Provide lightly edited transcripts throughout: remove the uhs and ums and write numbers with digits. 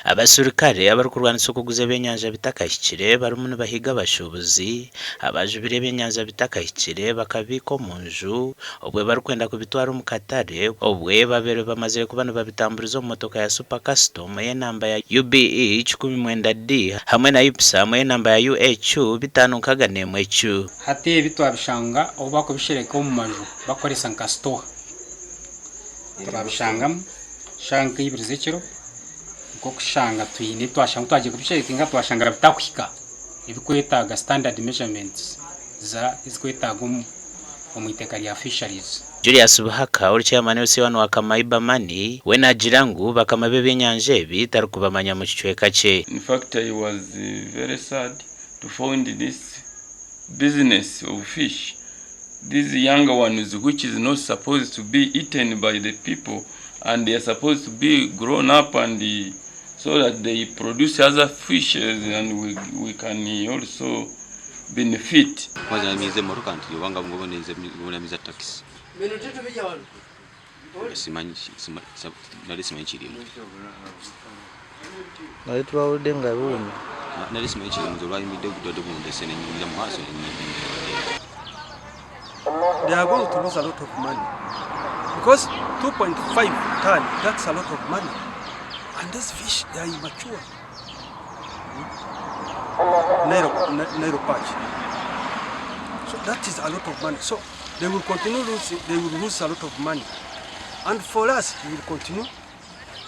Abasirikare abari kurwanisa okuguza ebyenyanja bitahikire barimu nibahiga abashubuzi abajubire ebyenyanja bitahikire bakabika omu nju obwe barikwenda kubitwara omu katare obwe babere bamaze kuba nibabitamburiza omu motoka ya super custom y'enamba ya UBE 19D hamwe na IPSA y'enamba ya UH 541. Hati ebitwabishanga obu bakubishereka omu maju bakoresa nka store turabishangamu shanka ibiri z'ekiro uko kushanga twine twashanga twagiye kubishereka nga twashanga bitakwika ebikwetaga standard measurements za izikwetaga omu iteka rya fisheries. Julius Buhaka uri chairman w'isiwano wa Kamaiba Mani we nagira ngu bakamabe ebyenyanja ebi tari kubamanya mu kicweka kye. In fact, I was very sad to find this business of fish, these younger ones which is not supposed to be eaten by the people and they are supposed to be grown up and so that they produce other fishes and we can also benefit. Kwanza mize moruka nti wanga ngoboneze ngobonamiza tax. Simanyi kirimo. Naitwa Udenga Rumi. Nali simanyi kirimo zolwa imide kudodo bundese n'enyingira mu maso. They are going to lose a lot of money because 2.5 ton, that's a lot of money, and these fish, they are immature. Nairo patch. So that is a lot of money. So they will continue losing, they will lose a lot of money, and for us we will continue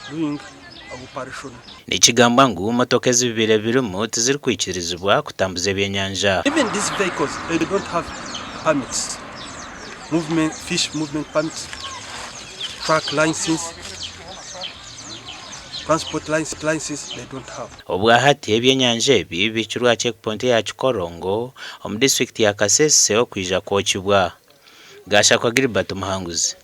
doing our operation. Nikigamba ngu motoka ezibire birimo tiziri kwikirizibwa kutambuza ebyenyanja. Even these vehicles, they don't have permits. Fish movement permits, truck license, transport licenses, they don't have. Obwa hati ebyenyanja ebi bikirwa checkpoint ya Kikorongo omu district ya Kasese okwija kwokibwa. Gasha kwa Gilbert Muhanguzi.